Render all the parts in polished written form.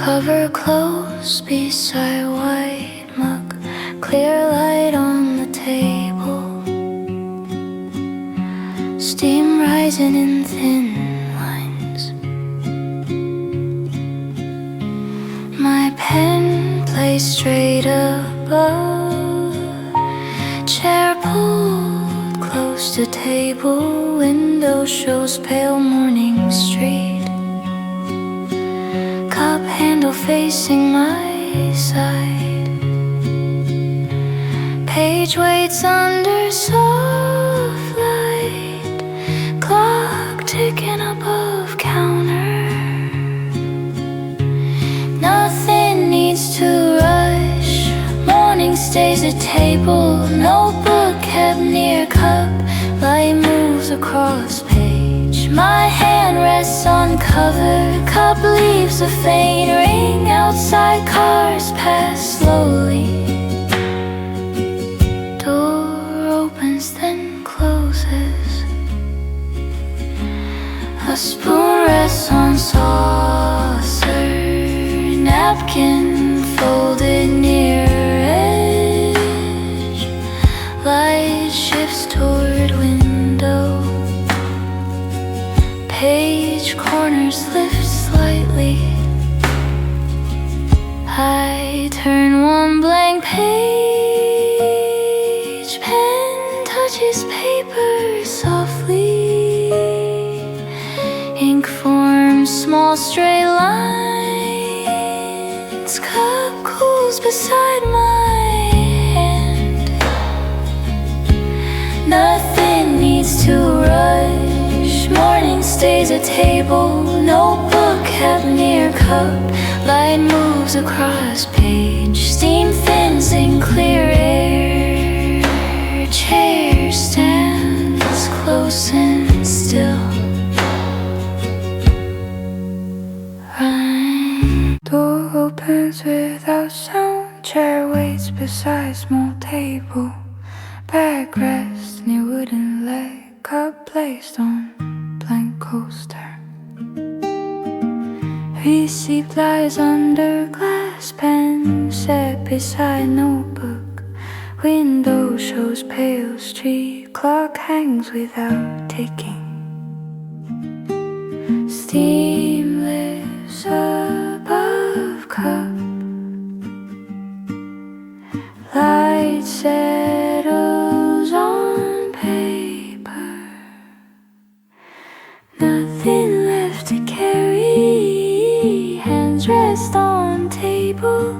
Cover close beside white mug, clear light on the table, steam rising in thin lines. My pen placed straight above, chair pulled close to table, window shows pale morning street, cup handle facing my side, page waits under soft light, clock ticking above counter. Nothing needs to rush, morning stays at table, notebook kept near cup, light moves across page, my hand rests on cover, cup leaves a faint ring, outside cars pass slowly, door opens then closes, a spoon rests on saucer, napkin folded near edge, light shifts toward window, page corners lift slightly, I turn one blank page, pen touches paper softly, ink forms small straight lines, cup cools beside my hand. Nothing needs to rush, morning stays at table, notebook kept near cup, light moves across page, steam thins in clear air, chair stands close and still. Door opens without sound, chair waits beside small table, back rests near wooden leg, cup placed on blank coaster, receipt lies under glass, pen set beside notebook, window shows pale street, clock hangs without ticking, steam lifts above cup, light settles on paper, nothing left to carry, hands rest on table,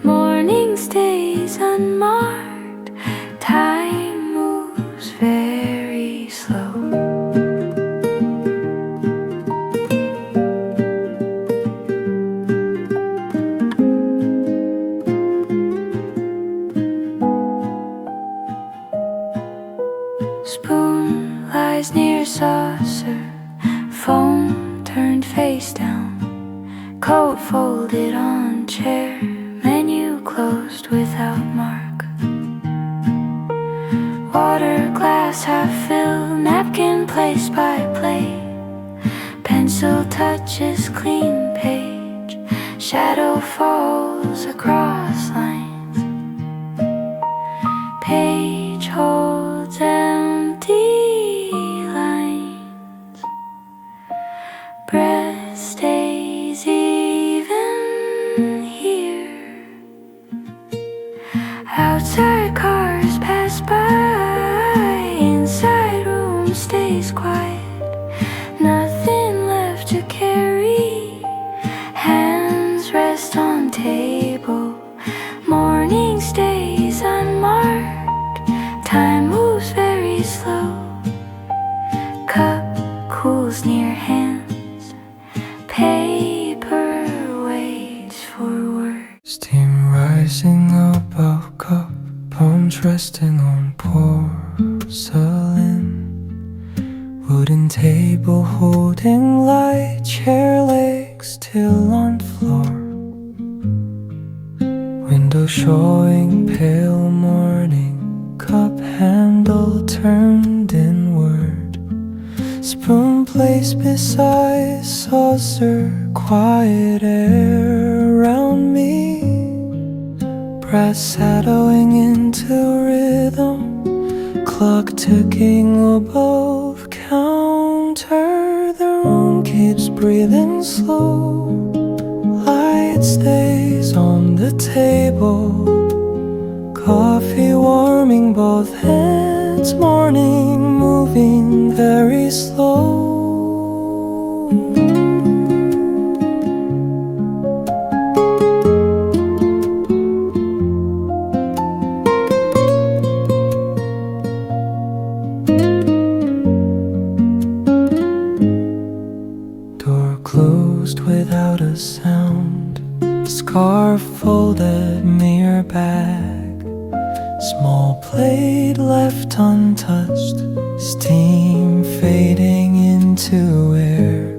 morning stays unmarked, time moves very slow. Spoon lies near saucer, phone turned face down, coat folded on chair, menu closed without mark, water glass half filled, napkin placed by plate, pencil touches clean page, shadow falls across lines, page holds empty lines, breath stays even here, outside cars pass by, inside room stays quiet, nothing left to carry, hands rest on table, morning stays unmarked, time moves very slow, cup cools near hands, paper waits for words. Steam rising above cup, palms resting on porcelain, wooden table holding light, chair legs still on floor, window showing pale morning, cup handle turned inward, spoon placed beside saucer, quiet air around me, breath shadowing into rhythm, clock ticking above counter. The room keeps breathing slow, light stays on the table, coffee warming both hands, morning moving very slow. Door closed without a sound, scarf folded, mirror bag, small plate left untouched, steam fading into air.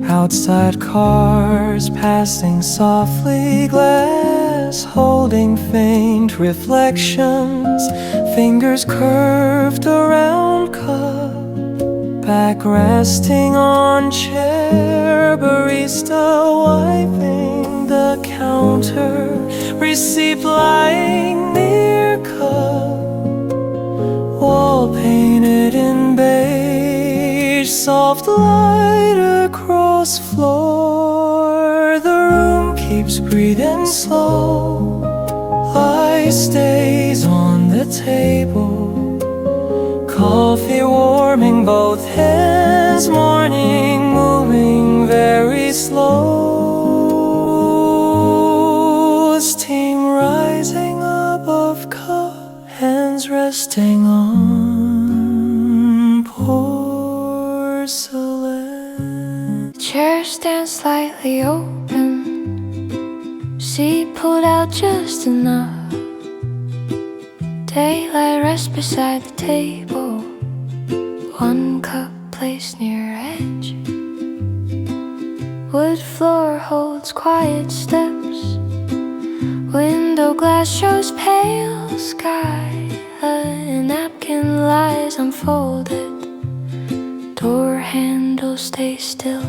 Outside cars passing softly, glass holding faint reflections, fingers curved around cup, back resting on chair, barista wiping the counter, receipt lying near cup, wall painted in beige, soft light across floor. The room keeps breathing slow, light stays on the table, coffee warming both hands, morning moving very slow. Steam rising above cup, hands resting on porcelain. Chair stands slightly open, seat pulled out just enough. Daylight rests beside the table, one cup placed near edge. Wood floor holds quiet steps, window glass shows pale sky. A napkin lies unfolded, door handle stays still.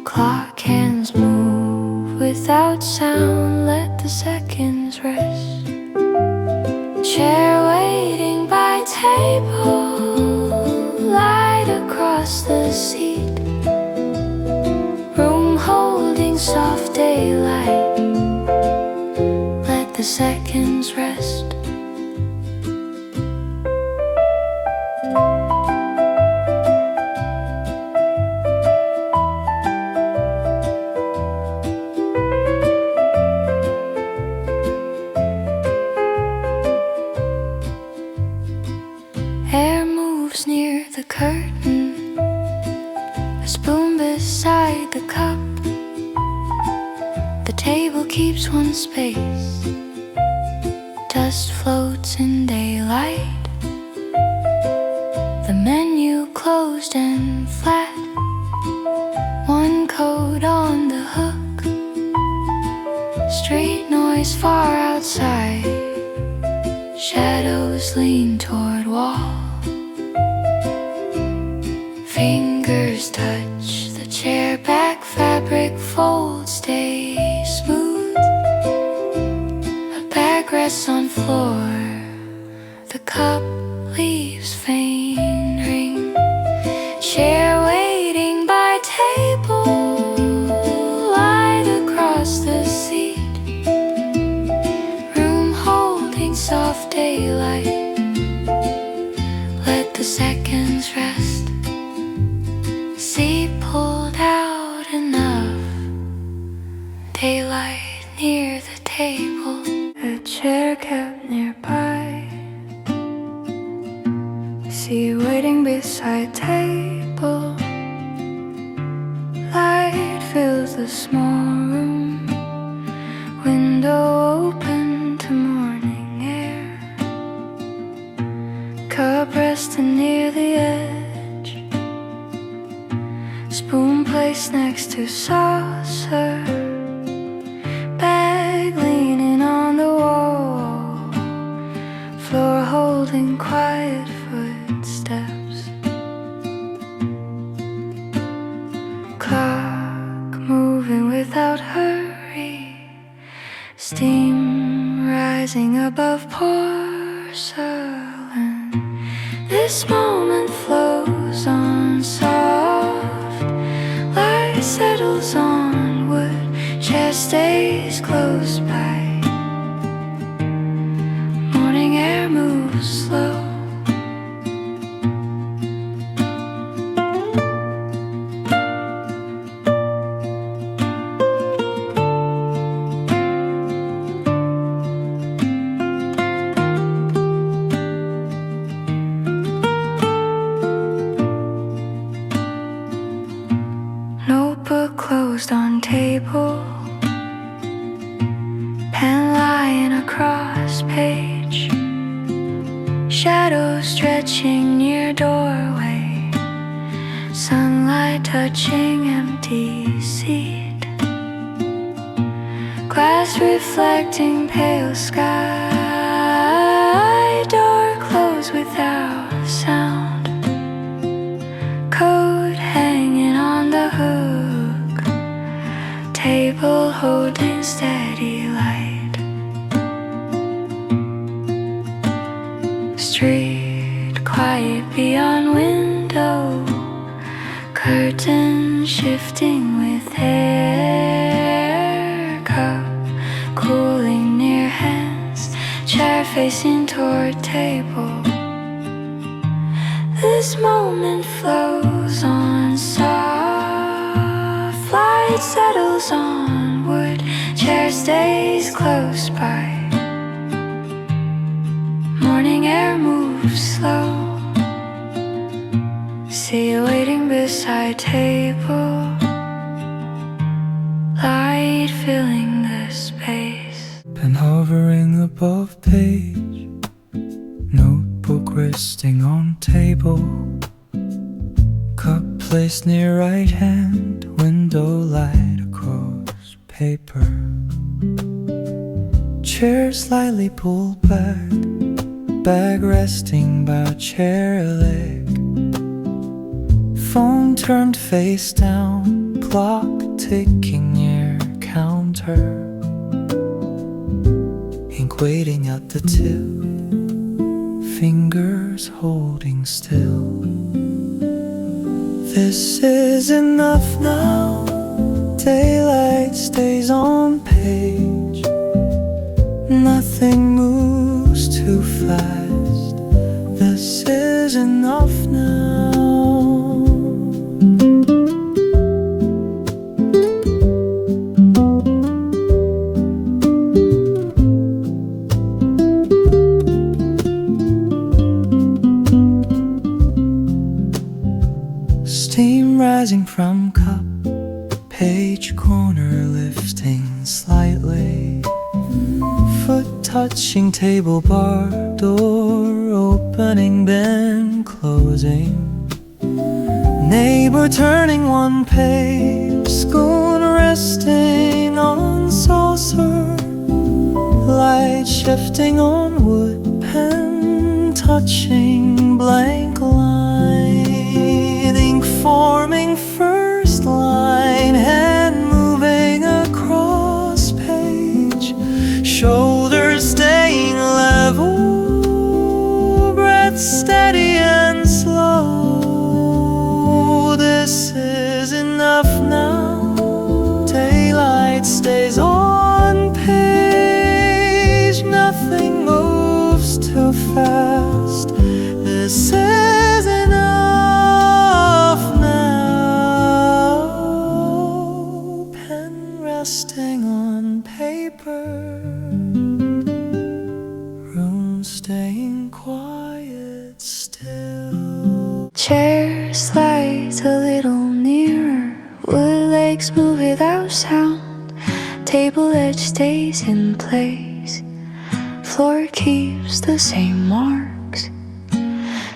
Clock hands move without sound, let the seconds rest. Chair waiting by table, light across the seat, room holding soft daylight, let the seconds rest. Air moves near the curtain, a spoon beside the cup. The table keeps one space, dust floats in daylight. The menu closed and flat, one coat on the hook. Street noise far outside, shadows lean toward wall. Fingers touch the chair back, fabric folds stay smooth. A bag rests on floor, the cup leaves faint ring. Chair waiting by table, light across the seat, room holding soft daylight, let the seconds rest. Seat pulled out enough, daylight near the table, a chair kept nearby. See waiting beside table, light fills the small room, window open to morning air, cup resting near the edge, spoon placed next to saucer, bag leaning on the wall, floor holding quiet footsteps. Steam rising above porcelain. This moment flows on soft. Light settles on wood. Chair stays close by. Morning air moves slow. Notebook closed on table. Pen lying across page. Shadows stretching near doorway. Sunlight touching empty seat. Glass reflecting pale sky. Door closed without sound. Coat hanging on the hook. Table holding steady light. Street quiet beyond window. Curtain shifting with air. Cup cooling near hands. Chair facing toward table. This moment flows on soft. Light settles on wood. Chair stays close by. Morning air moves slow. See you waiting beside table. Light filling the space. Pen hovering above page. Notebook resting on table. Cup placed near right hand. Window light across paper. Chair slightly pulled back. Bag resting by chair leg. Phone turned face down. Clock ticking near counter. Ink waiting at the tip. Fingers holding still. This is enough now. Daylight stays on page. Nothing moves too fast. This is enough now. Steam rising from cup. Page corner lifting slightly. Foot touching table bar. Door opening then closing. Neighbor turning one page. Spoon resting on saucer. Light shifting on wood. Pen touching blank line. Ink forming first line. Hand moving across page. Shoulders staying level. Breath steady and slow. This is enough now. Daylight stays on page. Nothing moves too fast. This is enough now. Pen resting on paper. Room staying quiet still. Chair slides a little nearer. Wood legs move without sound. Table edge stays in place. Floor keeps the same marks.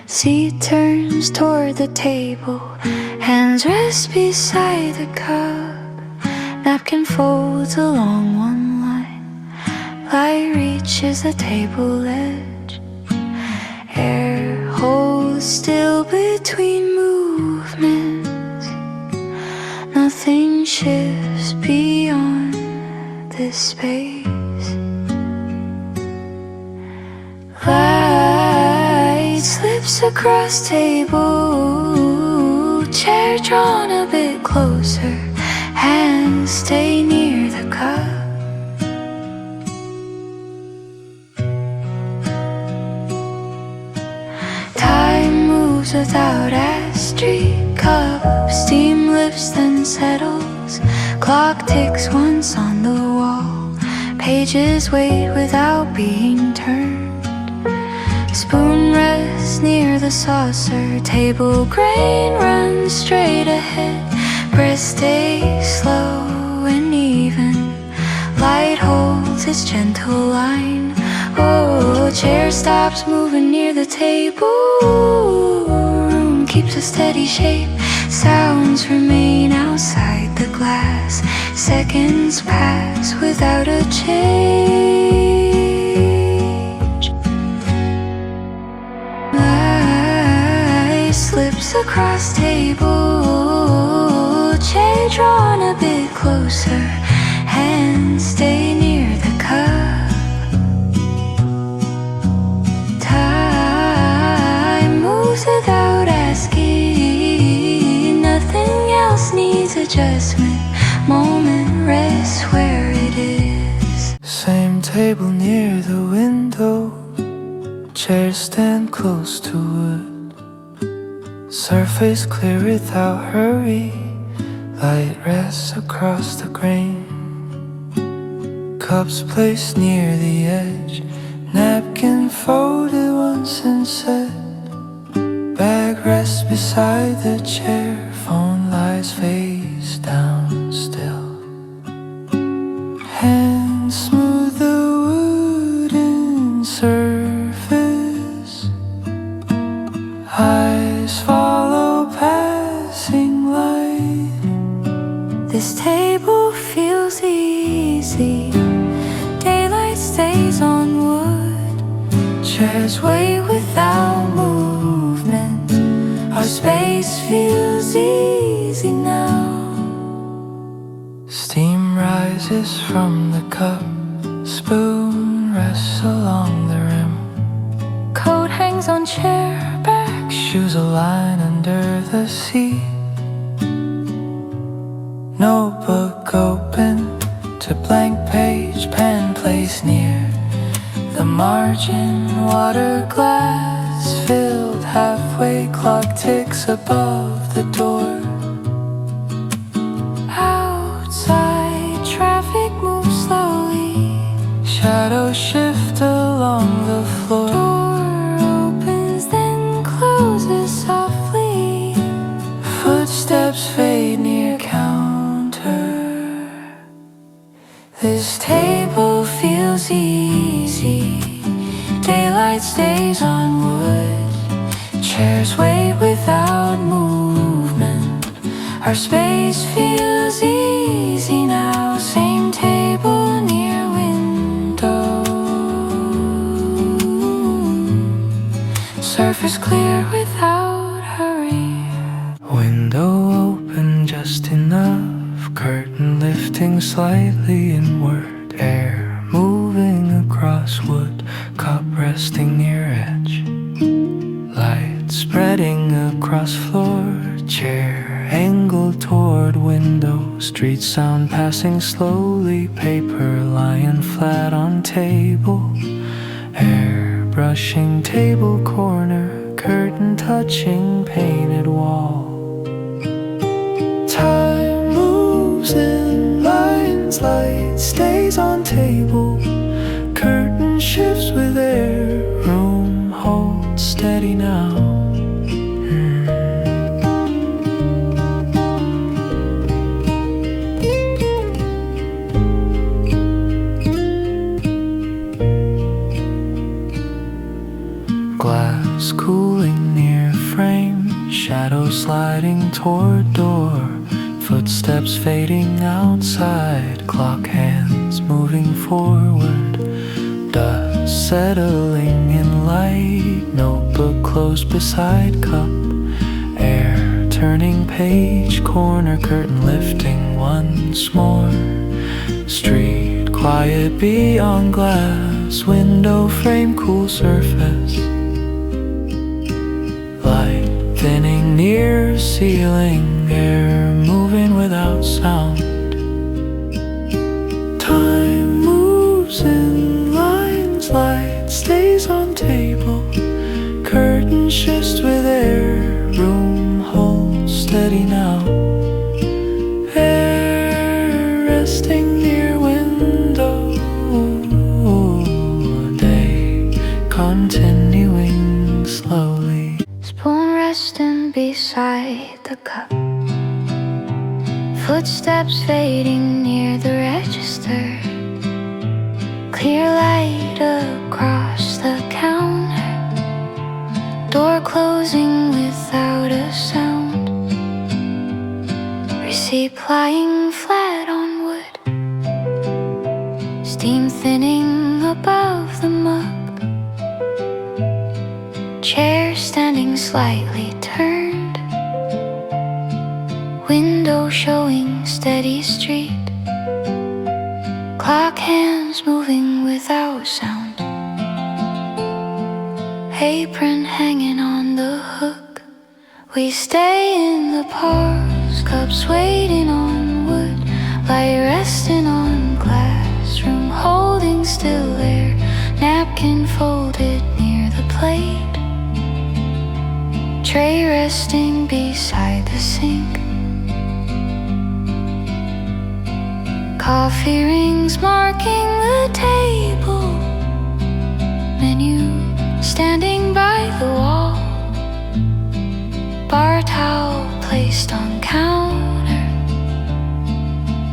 Seat turns toward the table. Hands rest beside the cup. Napkin folds along one line. Light reaches the table edge. Air holds still between movements. Nothing shifts beyond this space. slips across table, chair drawn a bit closer, hands stay near the cup. Time moves without a street cup, steam lifts then settles, clock ticks once on the wall, pages wait without being turned. Spoon rests near the saucer, table grain runs straight ahead, breath stays slow and even, light holds its gentle line. Oh, chair stops moving near the table, room keeps a steady shape, sounds remain outside the glass, seconds pass without a change. Light slips across table, chair drawn a bit closer, hands stay near the cup. Without asking, nothing else needs adjustment, moment rests where it is. Same table near the window, chairs stand close to wood, surface clear without hurry, light rests across the grain, cups placed near the edge, napkin folded once and set, bag rests beside the chair, phone lies face down still. Hands smooth the wooden surface, eyes follow passing light. This table feels easy, daylight stays on wood, chairs wait without movement, our space feels easy now. Steam rises from the cup, spoon rests along the rim, Coat hangs on chair back, shoes align under the seat, notebook open to blank page, pen placed near the margin, water glass filled halfway, clock ticks above the door. Outside traffic moves slowly, Shadows shift along the floor. door opens then closes softly, Footsteps fade near counter. this table feels easy, daylight stays on wood, chairs wait without movement, our space feels easy now. Same table near window, surface clear without hurry. Window open just enough, curtain lifting slightly inward, air moving across wood, cup resting near edge, light spreading across floor, chair angled toward window, street sound passing slowly, paper lying flat on table, air brushing table corner, curtain touching painted wall. Time moves in lines, light stays on table, curtain shifts with air, room holds steady now. Glass cooling near frame, shadows sliding toward door, footsteps fading outside, clock hands moving forward, dust settling in light, notebook closed beside cup, air turning page, corner curtain lifting once more, street quiet beyond glass, window frame cool surface, near ceiling, air moving without sound. Time moves in lines, light stays on table, curtain shifts with air, room holds steady now. Air resting near window, day continuing slowly. Spoon resting beside the cup, footsteps fading near the register, clear light across the counter, door closing without a sound, receipt lying flat on wood, steam thinning above the mug, chair standing slightly turned, window showing steady street, clock hands moving without sound, apron hanging on the hook. We stay in the pause, cups waiting on wood, light resting on glass, room holding still air, napkin folded near the plate, tray resting beside the sink, coffee rings marking the table, menu standing by the wall, bar towel placed on counter,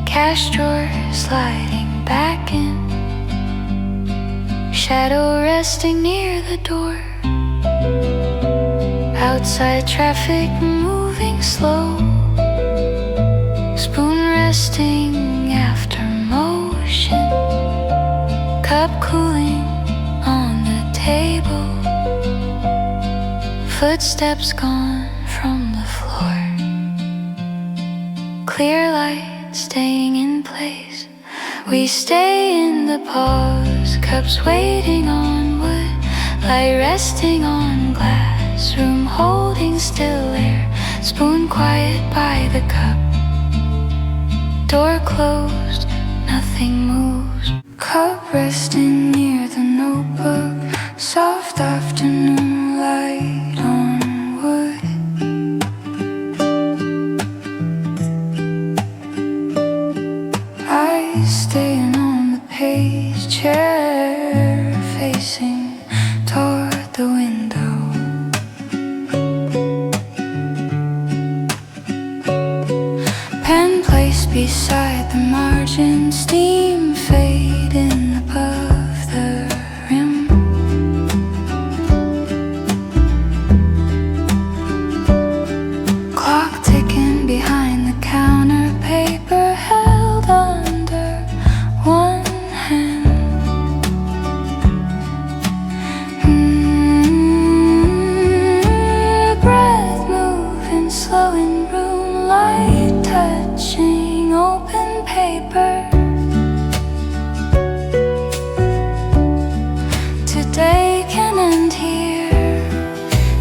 cash drawer sliding back in, shadow resting near the door, outside traffic moving slow, spoon resting after motion, cup cooling on the table, footsteps gone from the floor, clear light staying in place. We stay in the pause, cups waiting on wood, light resting on glass, room holding still air, spoon quiet by the cup, door closed, nothing moves, cup resting near the notebook, soft afternoon light on wood. Eyes staying on the page, chair facing toward the window, pen placed beside the margin, steam fading above the rim, clock ticking behind the counter, paper held under one hand. Breath moving slow in room, light touching open paper. Today can end here,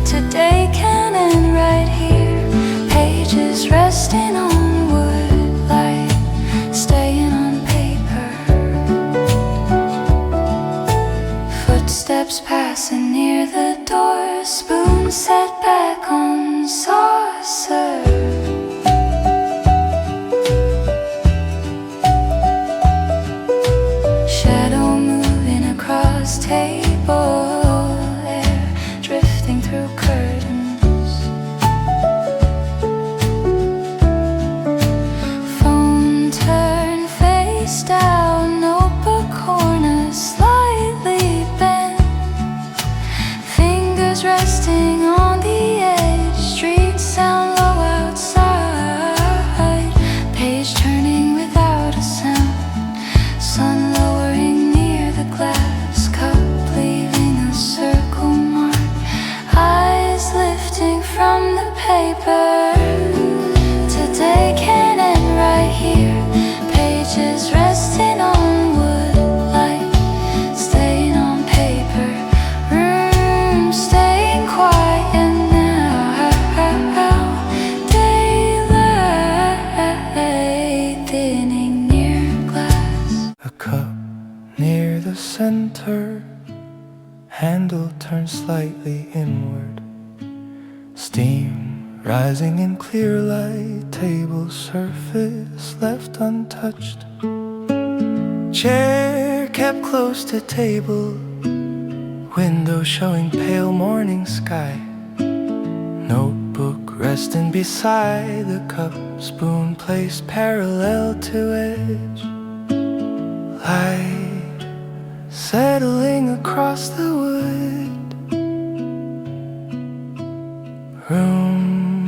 today can end right here, pages resting on wood, light staying on paper, footsteps passing near the door, spoon set back on saucer, shadow moving across table, air drifting through curtains, phone turned face down, notebook corner slightly bent, fingers resting on the edge, street turns slightly inward. Steam rising in clear light, table surface left untouched. Chair kept close to table, window showing pale morning sky. Notebook resting beside the cup, spoon placed parallel to edge. Light settling across the wood. Room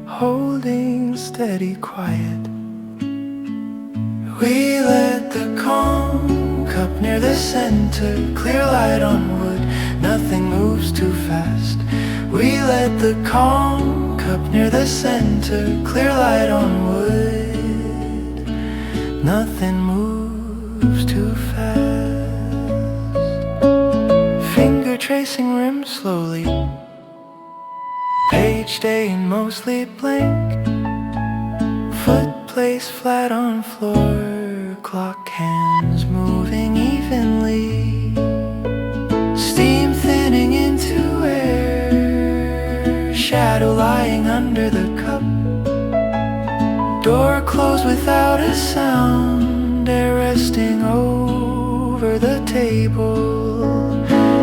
holding steady quiet. We let the calm cup near the center, clear light on wood, nothing moves too fast. We let the calm cup near the center, clear light on wood, nothing moves too fast. Finger tracing rim slowly, page staying mostly blank. Foot placed flat on floor, clock hands moving evenly. Steam thinning into air, shadow lying under the cup. Door closed without a sound, air resting over the table.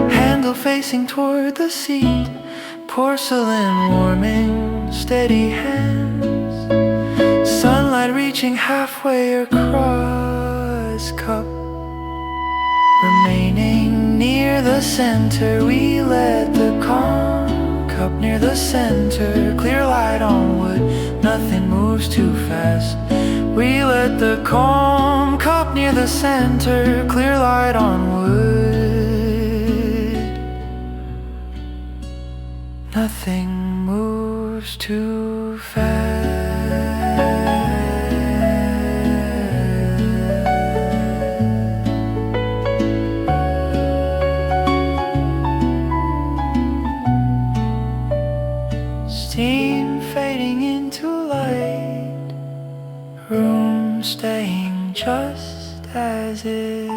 Handle facing toward the seat, porcelain warming steady hands. Sunlight reaching halfway across cup, remaining near the center. We let the calm cup near the center, clear light on wood, nothing moves too fast. We let the calm cup near the center, clear light on wood, nothing moves too fast. Steam fading into light, room staying just as it